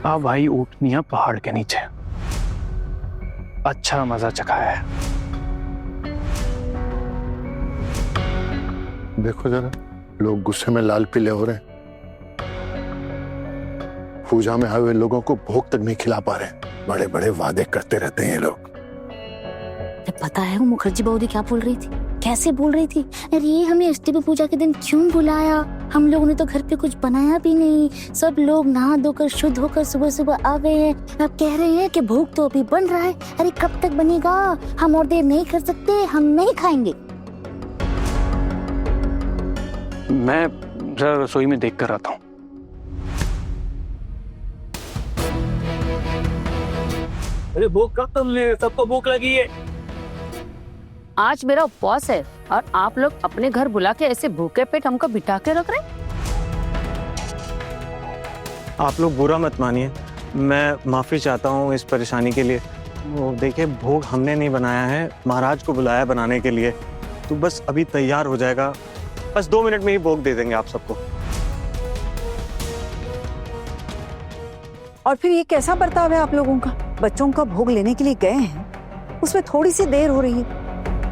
भाई ऊँटनियां पहाड़ के नीचे, अच्छा मजा चखाया है। देखो जरा, लोग गुस्से में लाल पीले हो रहे हैं। पूजा में आए हुए लोगों को भोग तक नहीं खिला पा रहे। बड़े बड़े वादे करते रहते हैं ये लोग। पता है वो मुखर्जी बहू क्या बोल रही थी, कैसे बोल रही थी? अरे हमें अष्टमी पूजा के दिन क्यों बुलाया? हम लोगों ने तो घर पे कुछ बनाया भी नहीं। सब लोग नहा धोकर शुद्ध होकर सुबह सुबह आ गए हैं। अब कह रहे हैं कि भोग तो अभी बन रहा है। अरे कब तक बनेगा? हम और देर नहीं कर सकते, हम नहीं खाएंगे। मैं जरा रसोई में देख कर आता हूँ। अरे भूख कब तुमने, सबको भूख लगी है। आज मेरा उपवास है और आप लोग अपने घर बुला के ऐसे भूखे पेट हमको बिठा के रख रहे हैं। आप लोग बुरा मत मानिए, मैं माफी चाहता हूँ इस परेशानी के लिए। वो देखिए, भोग हमने नहीं बनाया है, महाराज को बुलाया बनाने के लिए। तो बस अभी तैयार हो जाएगा, बस 2 मिनट में ही भोग दे देंगे आप सबको। और फिर ये कैसा बर्ताव है आप लोगों का? बच्चों का भोग लेने के लिए गए हैं, उसमें थोड़ी सी देर हो रही है,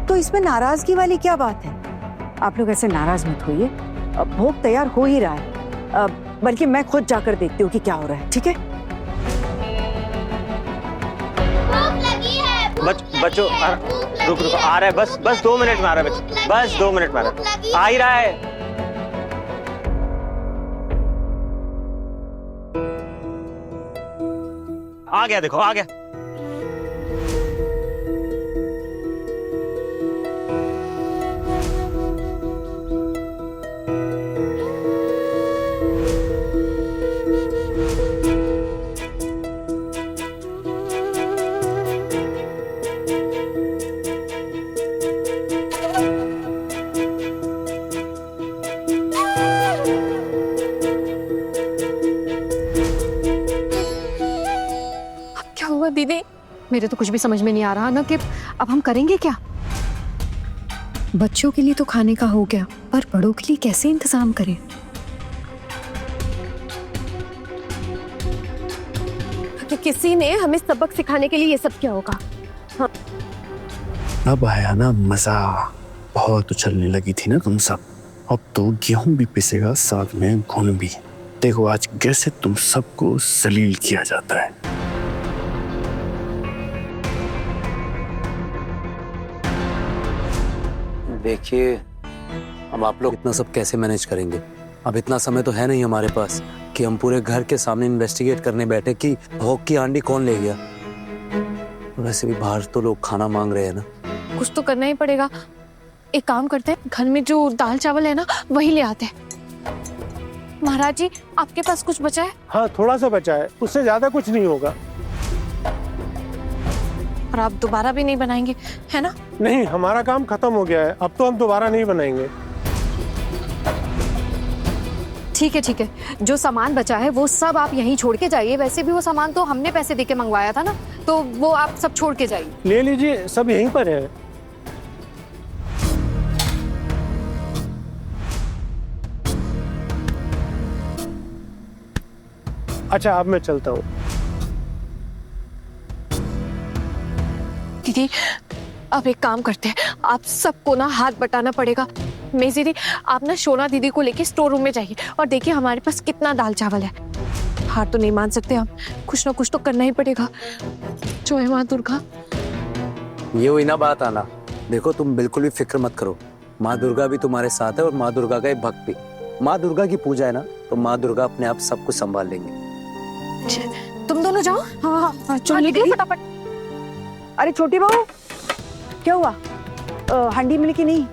तो इसमें नाराजगी वाली क्या बात है? आप लोग ऐसे नाराज मत होइए, अब भोग तैयार हो ही रहा है। बल्कि मैं खुद जाकर देखती हूँ कि क्या हो रहा है, ठीक है? बच्चों रुक आ रहा है, बस 2 मिनट में आ रहा है बच्चे, बस 2 मिनट में आ रहा है, आ ही रहा है। आ गया, देखो आ गया। दीदी, मेरे तो कुछ भी समझ में नहीं आ रहा ना कि अब हम करेंगे क्या। बच्चों के लिए तो खाने का हो गया, पर बड़ों के लिए कैसे इंतजाम करें? कि किसी ने हमें सबक सिखाने के लिए ये सब किया होगा। हाँ। अब आया ना मजा, बहुत उछलने लगी थी ना तुम सब। अब तो गेहूं भी पिसेगा, साथ में घुन भी। देखो आज कैसे तुम सबको जलील किया जाता है। देखिए, अब आप लोग इतना सब कैसे मैनेज करेंगे? अब इतना समय तो है नहीं हमारे पास कि हम पूरे घर के सामने इन्वेस्टिगेट करने बैठे कि भोग की हांडी कौन ले गया। वैसे भी बाहर तो लोग खाना मांग रहे हैं ना। कुछ तो करना ही पड़ेगा। एक काम करते हैं, घर में जो दाल चावल है ना वही ले आते हैं। महाराज जी, आपके पास कुछ बचा है? हाँ, थोड़ा सा बचा है, उससे ज्यादा कुछ नहीं होगा। और आप दोबारा भी नहीं बनाएंगे, है ना? नहीं, हमारा काम खत्म हो गया है, अब तो हम दोबारा नहीं बनाएंगे। ठीक है, जो सामान बचा है वो सब आप यहीं छोड़ के जाइए। वैसे भी वो सामान तो हमने पैसे देके मंगवाया था ना, तो वो आप सब छोड़ के जाइए। ले लीजिए, सब यहीं पर है। अच्छा, अब मैं चलता हूँ। दीदी, अब एक काम करते हैं, आप सबको ना हाथ बटाना पड़ेगा। मेजी दी, आप ना शोना दीदी को लेके स्टोर रूम में जाइए और देखिए हमारे पास कितना दाल चावल है। हार तो नहीं मान सकते हम, कुछ ना कुछ तो करना ही पड़ेगा। जो है माँ दुर्गा। ये हुई ना बात आना। देखो, तुम बिल्कुल भी फिक्र मत करो, माँ दुर्गा भी तुम्हारे साथ है और माँ दुर्गा का एक भक्त भी। माँ दुर्गा की पूजा है ना, तो माँ दुर्गा अपने आप सब कुछ संभाल लेंगे। तुम दोनों जाओ। हाँ, चलिए फटाफट। अरे छोटी बहू, क्या हुआ? हांडी मिली कि नहीं?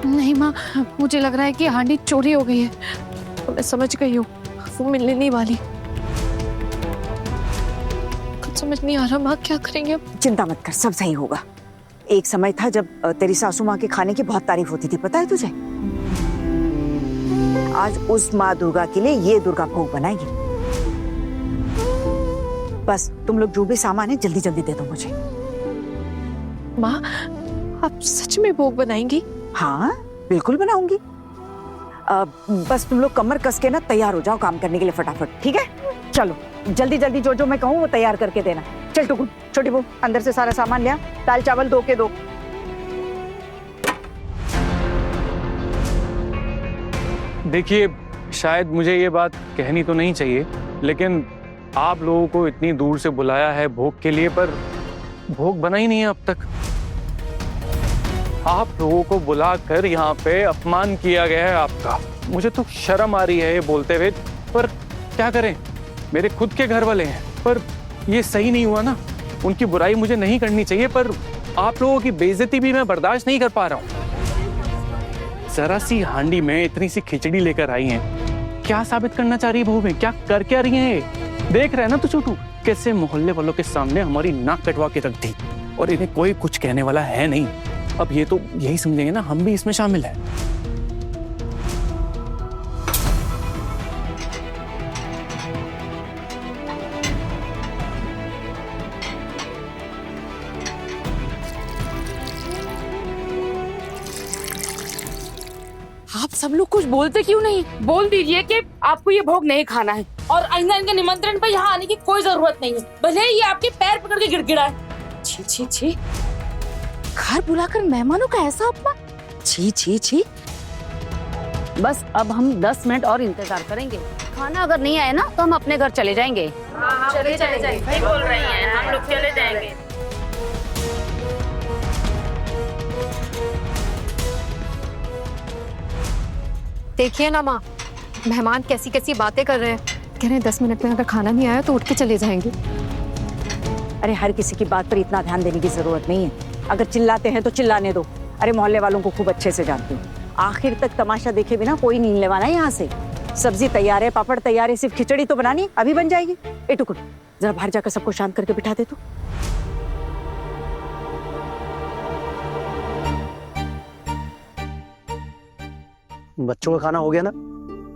नहीं माँ, मुझे लग रहा है कि हांडी चोरी हो गई है। तो मैं समझ गई हूँ, वो मिलने नहीं वाली। कुछ समझ नहीं आ रहा माँ, क्या करेंगे अब? चिंता मत कर, सब सही होगा। एक समय था जब तेरी सासू माँ के खाने की बहुत तारीफ होती थी, पता है तुझे? आज उस माँ दुर्गा के लिए ये दुर्गा भोग बनाएगी। बस तुम लोग जो भी सामान है जल्दी जल्दी दे दो मुझे। माँ, आप सच में भोग बनाएंगी? हाँ, बिल्कुल बनाऊंगी। बस तुम लोग कमर कस के ना तैयार हो जाओ काम करने के लिए फटाफट, ठीक है? चलो जल्दी जल्दी जो जो मैं कहूँ वो तैयार करके देना। चल टुकुर, छोटी बहू अंदर से सारा सामान लिया, दाल चावल 2 के 2। देखिए, शायद मुझे ये बात कहनी तो नहीं चाहिए, लेकिन आप लोगों को इतनी दूर से बुलाया है भोग के लिए, पर भोग बना ही नहीं है अब तक। आप लोगों को बुलाकर यहाँ पे अपमान किया गया है आपका। मुझे तो शर्म आ रही है ये बोलते हुए, पर क्या करें, मेरे खुद के घर वाले हैं। पर ये सही नहीं हुआ ना, उनकी बुराई मुझे नहीं करनी चाहिए, पर आप लोगों की बेइज्जती भी मैं बर्दाश्त नहीं कर पा रहा हूँ। जरा सी हांडी में इतनी सी खिचड़ी लेकर आई हैं, क्या साबित करना चाह रही है बहू में? क्या कर क्या रही हैं? देख रहे हैं ना तू छोटू, कैसे मोहल्ले वालों के सामने हमारी नाक कटवा के रख दी, और इन्हें कोई कुछ कहने वाला है नहीं। अब ये तो यही समझेंगे ना हम भी इसमें शामिल हैं। आप सब लोग कुछ बोलते क्यों नहीं? बोल दीजिए कि आपको ये भोग नहीं खाना है और आइंदा इनके निमंत्रण पे यहाँ आने की कोई जरूरत नहीं है, भले ही ये आपके पैर पकड़ के गिड़गिड़ाए। छी छी छी, घर बुलाकर मेहमानों का ऐसा अपमान, छी छी छी। बस अब हम 10 मिनट और इंतजार करेंगे। खाना अगर नहीं आया ना तो हम अपने घर चले जाएंगे। चले जाएंगे, सही बोल रही हैं, हम लोग चले जाएंगे। देखिए ना माँ, मेहमान कैसी कैसी बातें कर रहे हैं। कह रहे हैं 10 मिनट में अगर खाना नहीं आया तो उठ के चले जाएंगे। अरे हर किसी की बात पर इतना ध्यान देने की जरूरत नहीं है। अगर चिल्लाते हैं तो चिल्लाने दो। अरे मोहल्ले वालों को खूब अच्छे से जानती हूँ, आखिर तक तमाशा देखे बिना कोई नहीं लेवाना है यहाँ से। सब्जी तैयार है, पापड़ तैयार है, सिर्फ खिचड़ी तो बनानी, अभी बन जाएगी। ए टुकुर, जरा बाहर जाकर सबको शांत करके बिठा दे तू। बच्चों का खाना हो गया ना?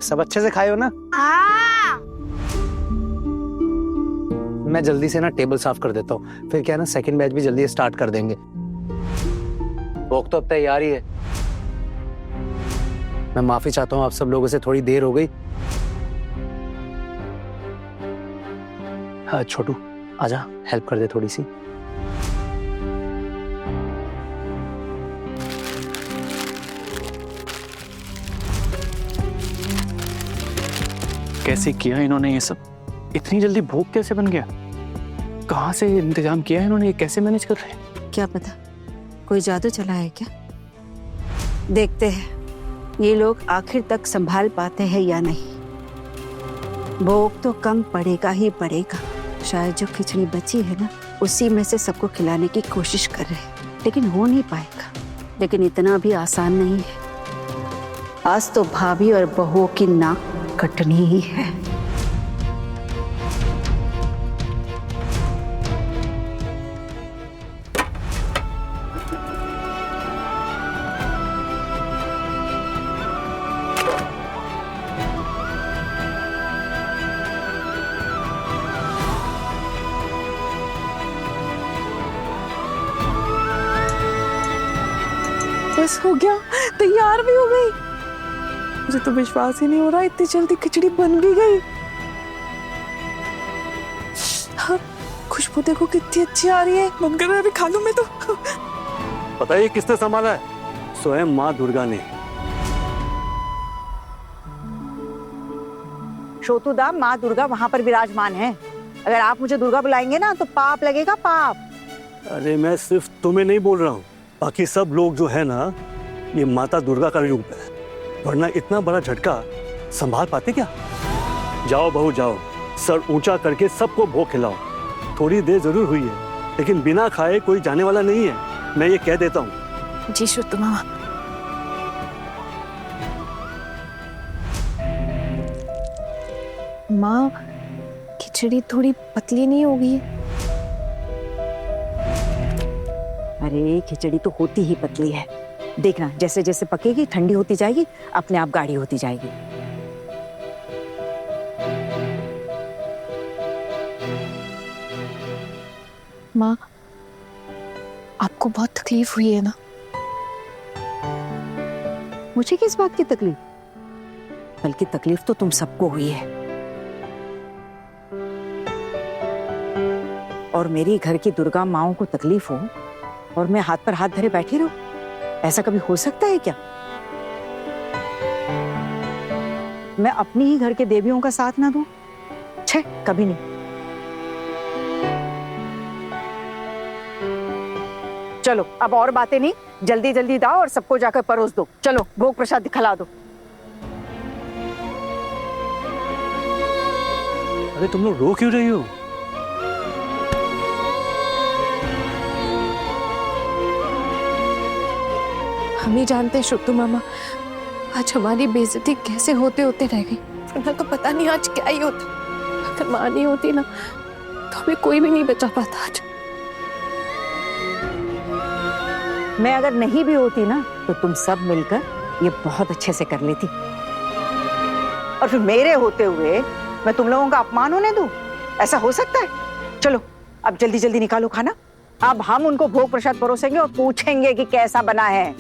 सब अच्छे से खाए हो ना? मैं जल्दी से ना टेबल साफ कर देता हूँ, फिर क्या है ना सेकंड बैच भी जल्दी स्टार्ट कर देंगे। भोग तो अब तैयार ही है। मैं माफी चाहता हूँ आप सब लोगों से, थोड़ी देर हो गई। हाँ छोटू, आजा हेल्प कर दे थोड़ी सी। कैसे किया इन्होंने ये सब? इतनी जल्दी भोग कैसे बन गया? कहाँ से इंतजाम किया है इन्होंने? ये कैसे मैनेज कर रहे हैं? क्या पता कोई जादू चला है क्या? देखते हैं ये लोग आखिर तक संभाल पाते हैं या नहीं। भोग तो कम पड़ेगा ही पड़ेगा। शायद जो खिचड़ी बची है ना, उसी में से सबको खिलाने की कोशिश कर रहे हैं, लेकिन हो नहीं पाएगा। लेकिन इतना भी आसान नहीं है। आज तो भाभी और बहुओं की नाक कटनी ही है। बस हो गया, तैयार भी हो गई। मुझे तो विश्वास ही नहीं हो रहा इतनी जल्दी खिचड़ी बन भी गई। हाँ, खुशबू देखो कितनी अच्छी आ रही है। मन कर रहा है अभी खा लूं मैं तो। पता है ये किसने संभाला है? स्वयं माँ दुर्गा ने। शोतुदा, माँ दुर्गा वहां पर विराजमान है। अगर आप मुझे दुर्गा बुलाएंगे ना तो पाप लगेगा, पाप। अरे मैं सिर्फ तुम्हें नहीं बोल रहा हूँ, बाकी सब लोग जो है ना, ये माता दुर्गा का रूप है। वरना इतना बड़ा झटका संभाल पाते क्या? जाओ बहू जाओ, सर ऊंचा करके सबको भोग खिलाओ। थोड़ी देर जरूर हुई है, लेकिन बिना खाए कोई जाने वाला नहीं है, मैं ये कह देता हूँ। जी शुद्ध मामा। माँ, खिचड़ी थोड़ी पतली नहीं होगी? अरे खिचड़ी तो होती ही पतली है। देखना जैसे जैसे पकेगी, ठंडी होती जाएगी, अपने आप गाढ़ी होती जाएगी। माँ, आपको बहुत तकलीफ हुई है ना? मुझे किस बात की तकलीफ? बल्कि तकलीफ तो तुम सबको हुई है। और मेरी घर की दुर्गा माओं को तकलीफ हो और मैं हाथ पर हाथ धरे बैठी रहूं? ऐसा कभी हो सकता है क्या? मैं अपनी ही घर के देवियों का साथ ना दूं? छे, कभी नहीं। चलो अब और बातें नहीं, जल्दी जल्दी दाओ और सबको जाकर परोस दो। चलो भोग प्रसाद दिखला दो। अरे तुम लोग रो क्यों रही हो? हम ही जानते हैं शुद्धू मामा, आज हमारी बेइज्जती कैसे होते होते रह गई, वरना तो पता नहीं आज क्या ही होता। अगर माँ नहीं होती ना तो हमें कोई भी नहीं बचा पाता आज। मैं अगर नहीं भी होती ना तो तुम सब मिलकर ये बहुत अच्छे से कर लेती, और फिर मेरे होते हुए मैं तुम लोगों का अपमान होने दूं? ऐसा हो सकता है? चलो अब जल्दी जल्दी निकालो खाना। अब हम उनको भोग प्रसाद परोसेंगे और पूछेंगे कि कैसा बना है।